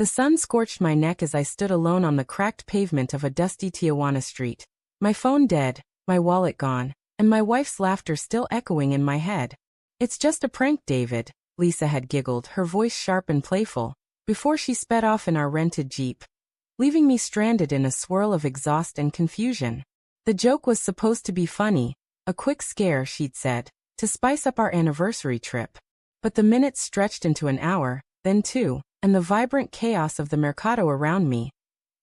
The sun scorched my neck as I stood alone on the cracked pavement of a dusty Tijuana street. My phone dead, my wallet gone, and my wife's laughter still echoing in my head. "It's just a prank, David," Lisa had giggled, her voice sharp and playful, before she sped off in our rented Jeep, leaving me stranded in a swirl of exhaust and confusion. The joke was supposed to be funny, a quick scare, she'd said, to spice up our anniversary trip. But the minutes stretched into an hour, then two, and the vibrant chaos of the mercado around me.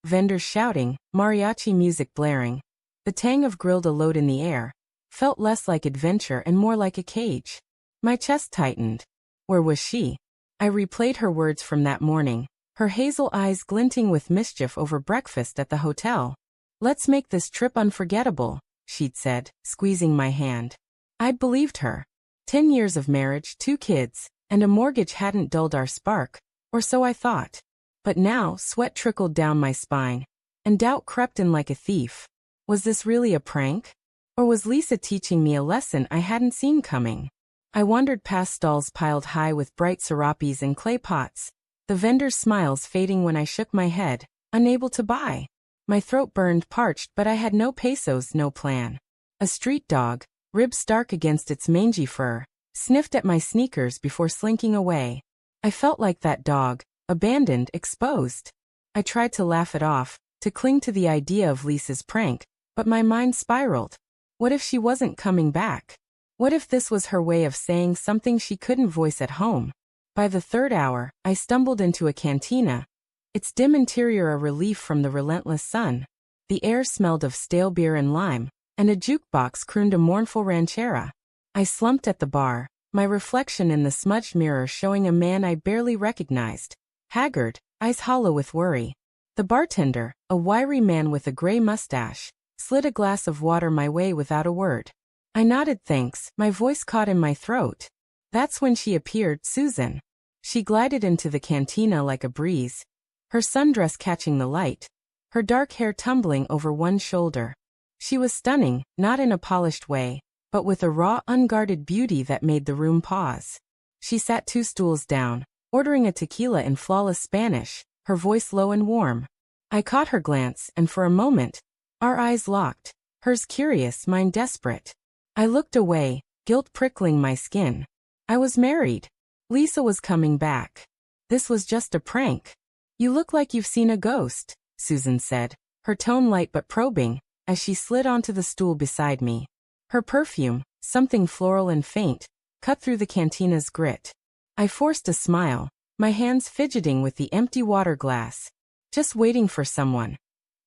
Vendors shouting, mariachi music blaring, the tang of grilled load in the air, felt less like adventure and more like a cage. My chest tightened. Where was she? I replayed her words from that morning, her hazel eyes glinting with mischief over breakfast at the hotel. "Let's make this trip unforgettable," she'd said, squeezing my hand. I'd believed her. 10 years of marriage, 2 kids, and a mortgage hadn't dulled our spark, or so I thought. But now sweat trickled down my spine, and doubt crept in like a thief. Was this really a prank? Or was Lisa teaching me a lesson I hadn't seen coming? I wandered past stalls piled high with bright serapes and clay pots, the vendors' smiles fading when I shook my head, unable to buy. My throat burned parched, but I had no pesos, no plan. A street dog, ribs stark against its mangy fur, sniffed at my sneakers before slinking away. I felt like that dog, abandoned, exposed. I tried to laugh it off, to cling to the idea of Lisa's prank, but my mind spiraled. What if she wasn't coming back? What if this was her way of saying something she couldn't voice at home? By the third hour, I stumbled into a cantina, its dim interior a relief from the relentless sun. The air smelled of stale beer and lime, and a jukebox crooned a mournful ranchera. I slumped at the bar, my reflection in the smudged mirror showing a man I barely recognized, haggard, eyes hollow with worry. The bartender, a wiry man with a gray mustache, slid a glass of water my way without a word. I nodded thanks, my voice caught in my throat. That's when she appeared, Susan. She glided into the cantina like a breeze, her sundress catching the light, her dark hair tumbling over one shoulder. She was stunning, not in a polished way, but with a raw, unguarded beauty that made the room pause. She sat 2 stools down, ordering a tequila in flawless Spanish, her voice low and warm. I caught her glance, and for a moment, our eyes locked, hers curious, mine desperate. I looked away, guilt prickling my skin. I was married. Lisa was coming back. This was just a prank. "You look like you've seen a ghost," Susan said, her tone light but probing, as she slid onto the stool beside me. Her perfume, something floral and faint, cut through the cantina's grit. I forced a smile, my hands fidgeting with the empty water glass. "Just waiting for someone."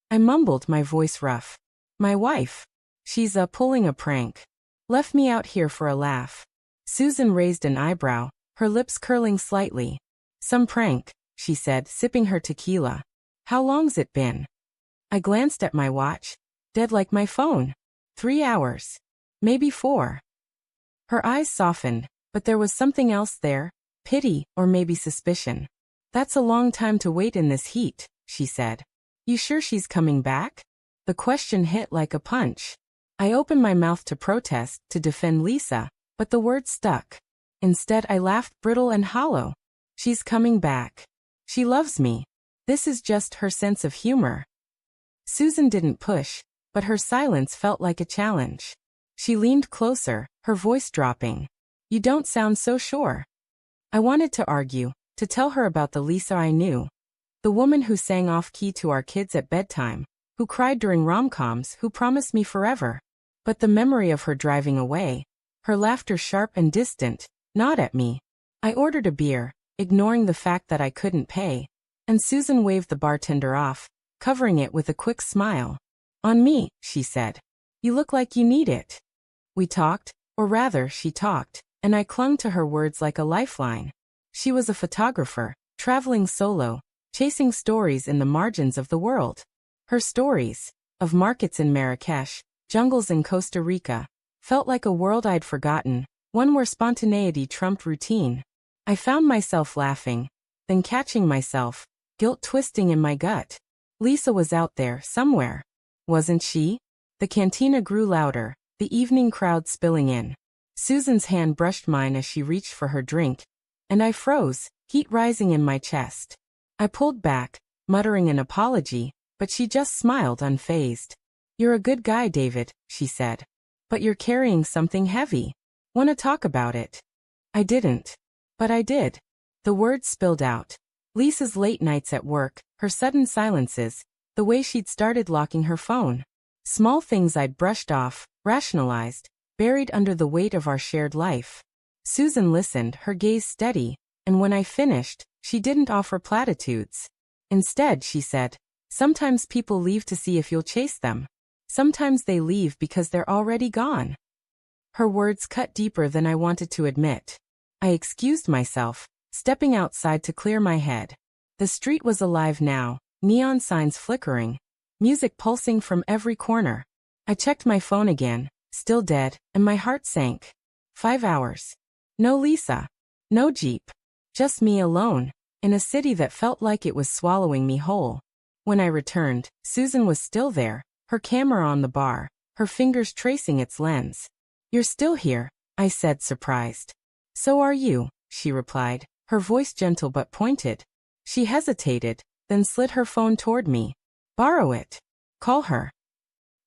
I mumbled, my voice rough. "My wife. She's pulling a prank. Left me out here for a laugh." Susan raised an eyebrow, her lips curling slightly. "Some prank," she said, sipping her tequila. "How long's it been?" I glanced at my watch. Dead like my phone. 3 hours. Maybe 4. Her eyes softened, but there was something else there, pity, or maybe suspicion. "That's a long time to wait in this heat," she said. "You sure she's coming back?" The question hit like a punch. I opened my mouth to protest, to defend Lisa, but the words stuck. Instead, I laughed, brittle and hollow. "She's coming back. She loves me. This is just her sense of humor." Susan didn't push, but her silence felt like a challenge. She leaned closer, her voice dropping. "You don't sound so sure." I wanted to argue, to tell her about the Lisa I knew. The woman who sang off-key to our kids at bedtime, who cried during rom-coms, who promised me forever. But the memory of her driving away, her laughter sharp and distant, not at me. I ordered a beer, ignoring the fact that I couldn't pay, and Susan waved the bartender off, covering it with a quick smile. "On me," she said. "You look like you need it." We talked, or rather, she talked, and I clung to her words like a lifeline. She was a photographer, traveling solo, chasing stories in the margins of the world. Her stories, of markets in Marrakesh, jungles in Costa Rica, felt like a world I'd forgotten, one where spontaneity trumped routine. I found myself laughing, then catching myself, guilt twisting in my gut. Lisa was out there, somewhere. Wasn't she? The cantina grew louder, the evening crowd spilling in. Susan's hand brushed mine as she reached for her drink, and I froze, heat rising in my chest. I pulled back, muttering an apology, but she just smiled unfazed. "You're a good guy, David," she said. "But you're carrying something heavy. Wanna talk about it?" I didn't. But I did. The words spilled out. Lisa's late nights at work, her sudden silences, the way she'd started locking her phone. Small things I'd brushed off, rationalized, buried under the weight of our shared life. Susan listened, her gaze steady, and when I finished, she didn't offer platitudes. Instead, she said, "Sometimes people leave to see if you'll chase them. Sometimes they leave because they're already gone." Her words cut deeper than I wanted to admit. I excused myself, stepping outside to clear my head. The street was alive now, neon signs flickering, music pulsing from every corner. I checked my phone again, still dead, and my heart sank. 5 hours. No Lisa. No Jeep. Just me alone, in a city that felt like it was swallowing me whole. When I returned, Susan was still there, her camera on the bar, her fingers tracing its lens. "You're still here," I said, surprised. "So are you," she replied, her voice gentle but pointed. She hesitated, then slid her phone toward me. "Borrow it. Call her."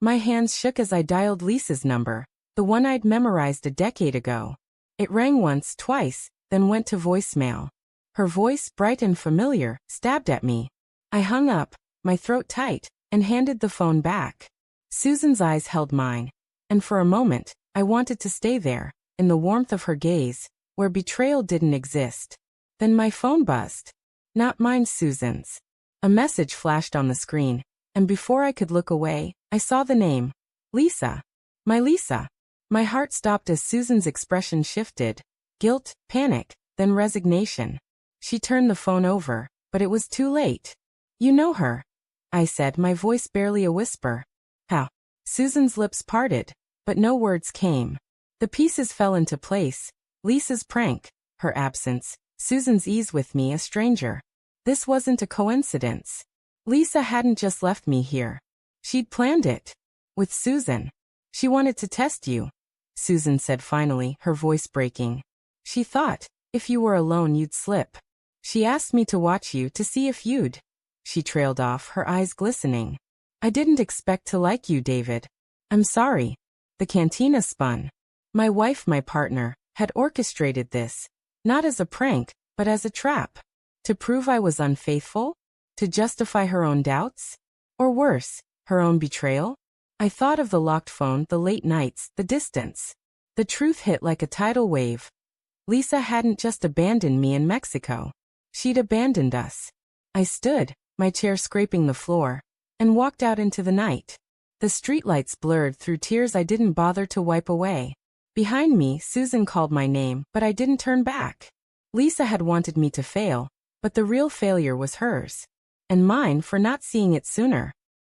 My hands shook as I dialed Lisa's number, the one I'd memorized a decade ago. It rang once, twice, then went to voicemail. Her voice, bright and familiar, stabbed at me. I hung up, my throat tight, and handed the phone back. Susan's eyes held mine, and for a moment, I wanted to stay there, in the warmth of her gaze, where betrayal didn't exist. Then my phone buzzed. Not mine, Susan's. A message flashed on the screen, and before I could look away, I saw the name. Lisa. My Lisa. My heart stopped as Susan's expression shifted. Guilt, panic, then resignation. She turned the phone over, but it was too late. "You know her," I said, my voice barely a whisper. "How?" Susan's lips parted, but no words came. The pieces fell into place. Lisa's prank, her absence, Susan's ease with me, a stranger. This wasn't a coincidence. Lisa hadn't just left me here. She'd planned it. With Susan. "She wanted to test you," Susan said finally, her voice breaking. "She thought, if you were alone you'd slip. She asked me to watch you to see if you'd." She trailed off, her eyes glistening. "I didn't expect to like you, David. I'm sorry." The cantina spun. My wife, my partner, had orchestrated this, not as a prank, but as a trap. To prove I was unfaithful? To justify her own doubts? Or worse, her own betrayal? I thought of the locked phone, the late nights, the distance. The truth hit like a tidal wave. Lisa hadn't just abandoned me in Mexico. She'd abandoned us. I stood, my chair scraping the floor, and walked out into the night. The streetlights blurred through tears I didn't bother to wipe away. Behind me, Susan called my name, but I didn't turn back. Lisa had wanted me to fail, but the real failure was hers. And mine for not seeing it sooner.